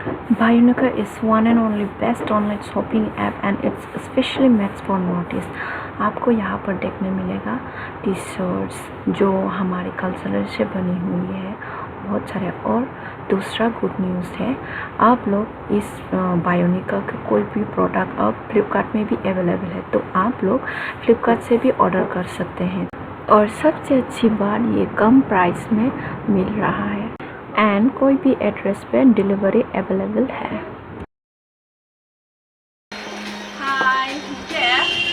Bionica is one and only best online shopping app and it's specially made for notice. आपको यहाँ पर देखने मिलेगा टी शर्ट्स जो हमारे कल्चर से बनी हुई है, बहुत सारे। और दूसरा गुड न्यूज़ है, आप लोग इस बायोनिका का कोई भी प्रोडक्ट अब फ्लिपकार्ट में भी अवेलेबल है, तो आप लोग फ्लिपकार्ट से भी ऑर्डर कर सकते हैं। और सबसे अच्छी बात, ये कम प्राइस में मिल रहा है एंड कोई भी एड्रेस पे डिलीवरी अवेलेबल है। Hi,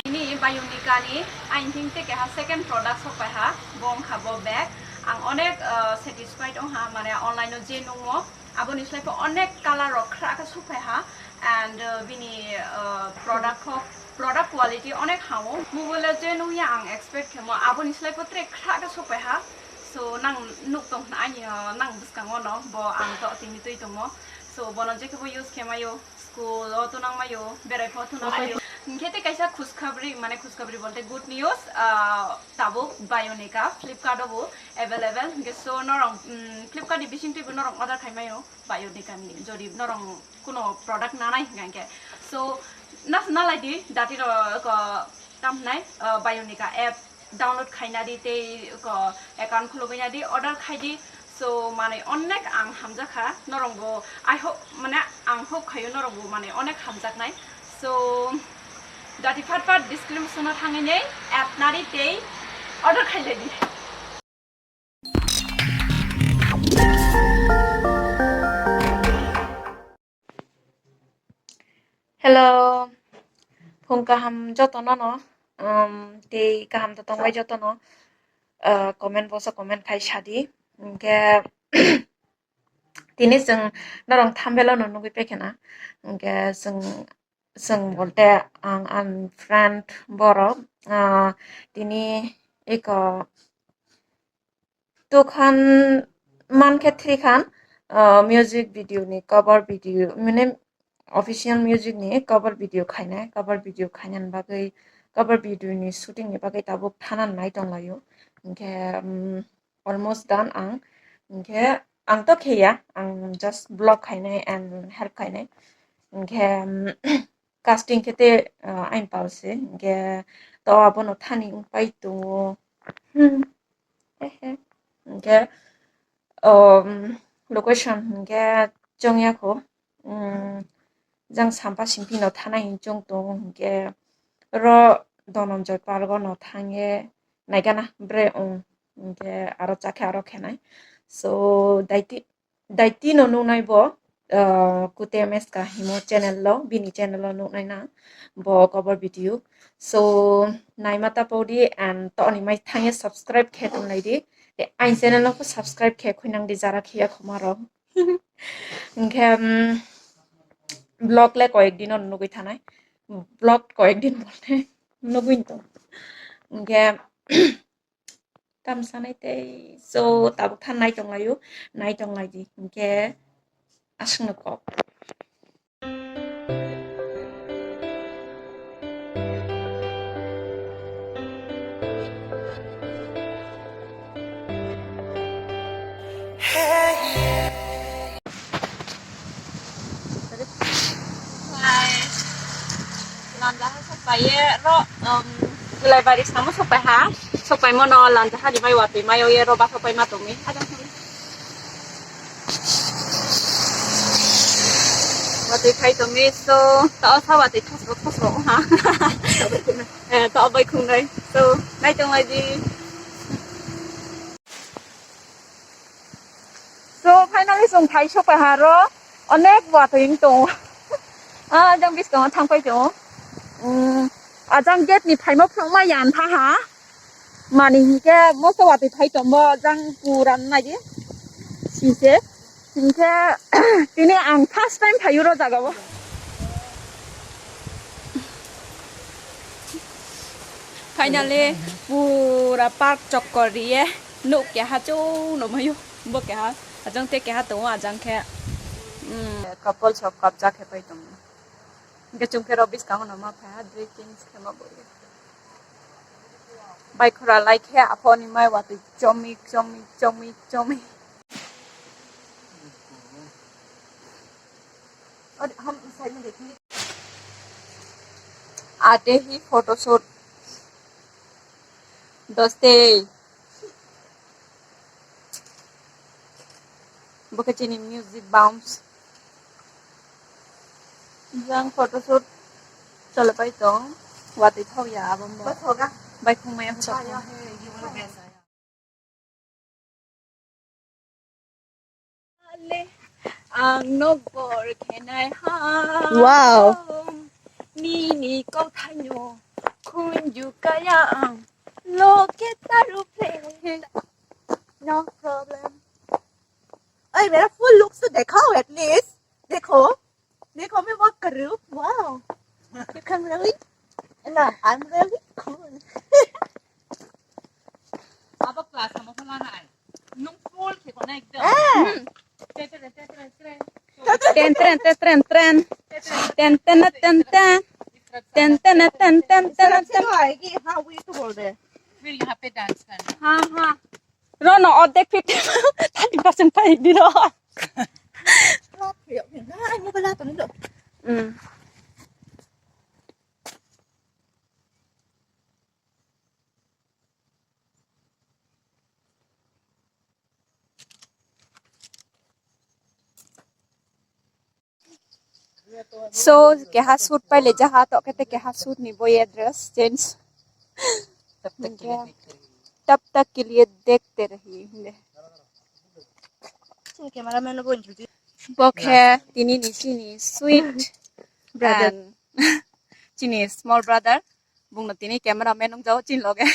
ini Bionica ni, I think take a second product so ha, bong habo bag, ang onek satisfied on ha, mane online no je no, abon is like onek color or crack so ha, and bini product quality onek hamo, mubula je no yang expect hamo, abon is like a trick crack so ha. So nang nuk tong na ay nang buskang ono bo ang to tinito ito mo so bono je ko use ke mayo school o to nang mayo berai po to na mayo ngete kaisa khushkhabri mane khushkhabri bolte good news tabo Bionica Flipkart obo available ge so norong Flipkart ni bising tibu norong order khai mayo Bionica ni jodi norong kuno product na nai ngake so na lai di dati ro ko tam nai Bionica app download खाइना दी ते को account खुलबैना दी order खाइदी सो माने अनेक आं हामजाखा नरंगो I hope माने आं hope खायो नरंगो माने अनेक हामजाकनाय सो दाति फाट डिस्क्रिप्शनाव थांगैने एप नारि ते ऑर्डर खाइलेदि हेलो फुंका हम जतन न ते काम तो तंग जतन कमेन्ट बसा कमेन्ट खाइ सादि के दिनै जों नरं थामबेल नुगै पेखेना के जों बोलते आं फ्रेंड बर दिनै एक दुखान मान के थ्री खान म्यूजिक वीडियो नि कवर वीडियो माने ऑफिशियल म्यूजिक नि कवर वीडियो खाइना बागै कवर वीडियो नि शूटिंग नि बागै ताबुक थानान नाय दंलायो इनके almost done इनके आं तो खेया आं just blog खाइनाय and help खाइनाय इनके casting केते आइन पावसे इनके तो abono थानी उपाय तो इनके location इनके जोंयाखौ जों साम्पा सिम्पिनो थानाय जों दं इनके रो धनंजय पार्गनो थांगे नायगाना ब्रे इनके आरो जाखे आरो खेनाय so दाइति नो नुनाय बो कुते एमएस का हिमो चैनल लो बिनी चैनल लो नुनाय ना बो कवर वीडियो so नाइमाता पौडी and तो अनिमाय थांगे सब्सक्राइब खेतुम लाइदि आइन चैनल लो को सब्सक्राइब खे खुइनांग दि जारा खिया खमारो इनके ब्लॉग ले कয়েক दिन नुगै थानाय ब्लॉग कয়েক दिन बोलते नुगैन तो इनके तामसानाय ते so ताबुक थान नाय दंलायो नाय दंलायदि इनके आसंनो को landa sampai ro mulai baris kamu sampai mono landa di mai wati mai ye ro ba sampai matumi ada wati kai tumi so ta sa wati thos ha ta bai khung dai so nai tong lai di so finally song thai sampai haro onek wati to jang bis ko thang pai to आजां gate नि फाइमा फ्रमा यान था हा मानि के मोसवाति phi तम जां पुरान नायदि सिसे इनके दिनै आं फर्स्ट टाइम फाइयो र जागाबो फाइनली पूरा पार्क चक्करिए नो के हाचो नो मयो बो के हा आजां ते के हा तो आजां के कपल सब कब्जा के फाइ तम Gacung ke robis kamu nama apa? Drinking sama boleh. Baik orang like ya apa ni mai waktu comi. और हम इस साइड में देखेंगे आते ही फोटोशूट दोस्ते बुकचिनी म्यूजिक बाउंस जang photoshoot चल पाई तो वाती थाव या बम बस होगा बाई खुंग में हो आया है ये वाला गैस आया ले ang no bor kenai ha Wow. ni ni ko thanyo kun yu kaya lo ke taru pe no problem अरे मेरा फुल लुक तो दिखाओ एटलीस्ट देखो देखो मैं वॉक कर रही हूँ wow you can really no I'm really cool apa kelas sama sama hai nung full ke kona ekdam ten ten ten ten ten ten ten ten ten ten ten ten ten ten से तो आएगी हाँ वही तो बोल रहे हैं फिर यहाँ पे डांस करना ha ha rono odek 30% pa di ro Hiểu hiểu đó anh mua cái la tụi nó được so ke ha suit pale jaha to kete ke ha suit ni boy dress change तब तक के लिए देखते तब तक के लिए देखते रहिए रहिए कैमरा मैन को introduce Bokhe tini ni chini sweet Brother. and chini small brother bungna tini cameraman ong jao chin loge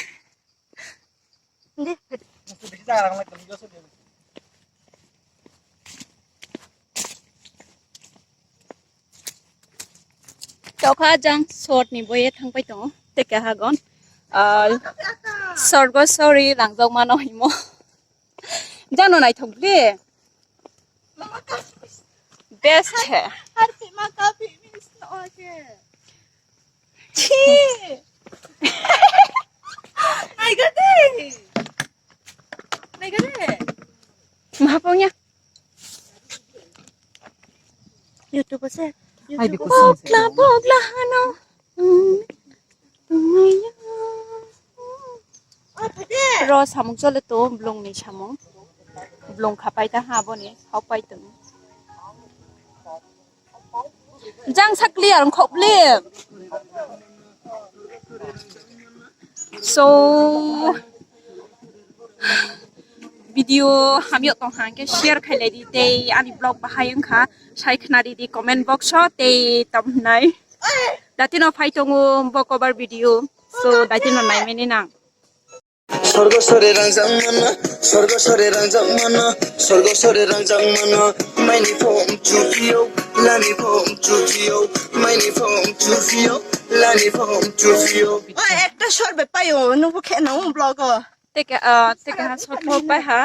chokha jang short ni boye thang pai to te ka ha gon short go sorry lang jong mano himo jano nai thong le best hai her film का famous okay छी नहीं करते नहीं करते mahaponya YouTube से hai di Bogla bogla hano tumaya और फटे ro samung chole to blong ni samung blong khapai ta ha boni hopai tung jang sakli arong khopli so video hamyo tong hang ke share khaile di te ani blog bahayang kha sai khna di comment box so te tam nai datino phai tongu bo cover video so datino nai meni nang স্বর্গস্বরে রাংজাং মানা স্বর্গস্বরে রাংজাং মানা স্বর্গস্বরে রাংজাং মানা মাইনি foam চুফিও লানি foam চুফিও মাইনি foam চুফিও লানি foam চুফিও ओए एक तो short पे पायो नु को खेनो blogger take a short by her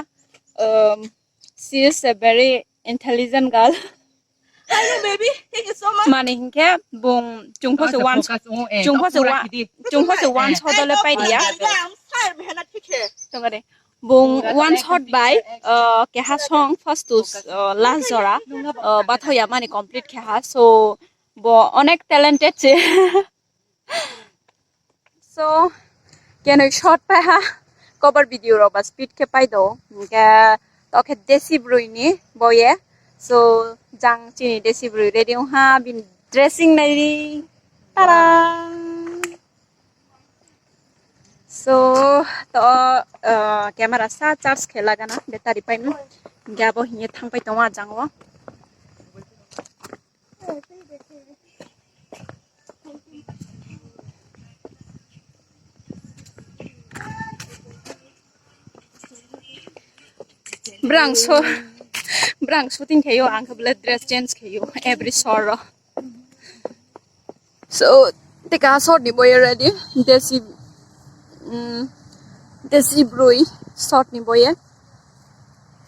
she is a very intelligent girl hello baby thank you so much mani hingke bung jungpo se one jungpo se one shot dole pai dia side में है ना ठीक है tongare bung one shot by ke ha song first to last jora bathoya mani complete ke ha so bo onek talented che so keno shot pa ha cover video ro ba speed ke pai do ke to ke desi bruini boye so jang chini desi brui ready ha bin dressing nai tara so to camera sa charge khela gana battery pai nu gabo hiye thang pai twa jangwa brang shooting khayo ang khabla dress change khayo every sorrow so tika short ni boy ready desi brui short ni boy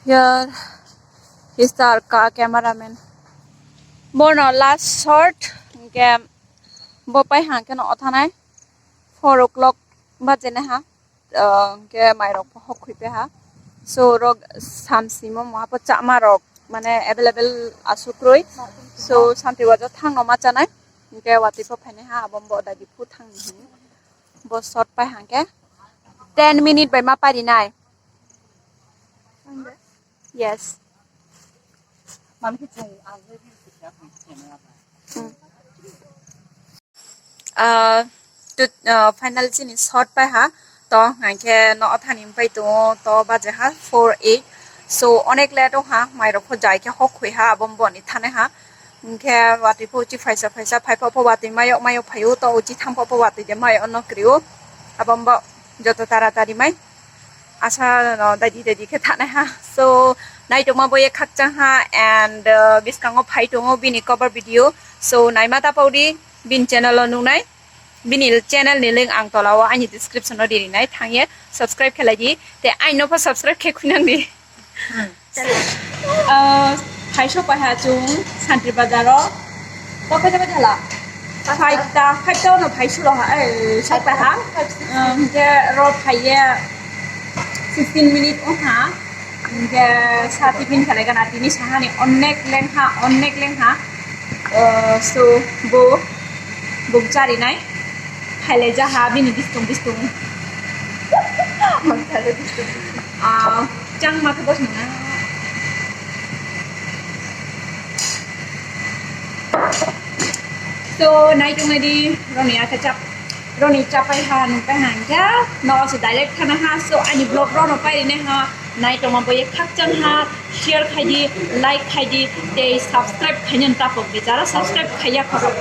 here is our cameraman borno last short ke bo pai hang ke no othanai 4 o'clock baje na ha ke mai rok hok khui pe ha so rok samsimo ma pa cha ma rok माने available आसुक्रय सो सानथि बाजा थांग नमा जानाय के वाति फो फाइने हा बम बो दादि फु थांग बो शॉट पाइ हांके 10 मिनिट बाय मा पारि नाय yes มันคือจุงเอาไว้ที่สุดแล้วของเห็นไหมครับ to final sin is hot pa ha to ngake no athanim pai to baje ha 48 so onek le to ha mai ro pho jai ke hok khoi ha bom bon ni thane ha ngke wati pho chi phaisa phai pho wati mayo phayu to uchi tham pho wati de mayo no kriu abom bo joto taratari mai asa no dadi ke thane ha so nai to ma boye khak chang ha and biskango phai to ngo bini cover video so nai mata paudi bin channel no nai bini channel ni link ang tolawa ani description no diri nai thangye subscribe khelai di te ai no pho subscribe ke khunang di phai shop pa ha chung santri bazaro to pa ja thala phai ta no phai shu lo ha shop pa ha ke ro phai ye 15 minute on ha ke sa tiffin khalai kana tini saha ni onek leng ha so bo cari nai haile jaha bini bistung chang ma ke bos mana so nai tung di ronia kecap roni capai ha nu pa hang ja no so direct kana ha so ani blog ro no pai ne ha nai to ma boye khak chang ha share khai di like khai di te subscribe khanyan ta pok bi jara subscribe khaya kharo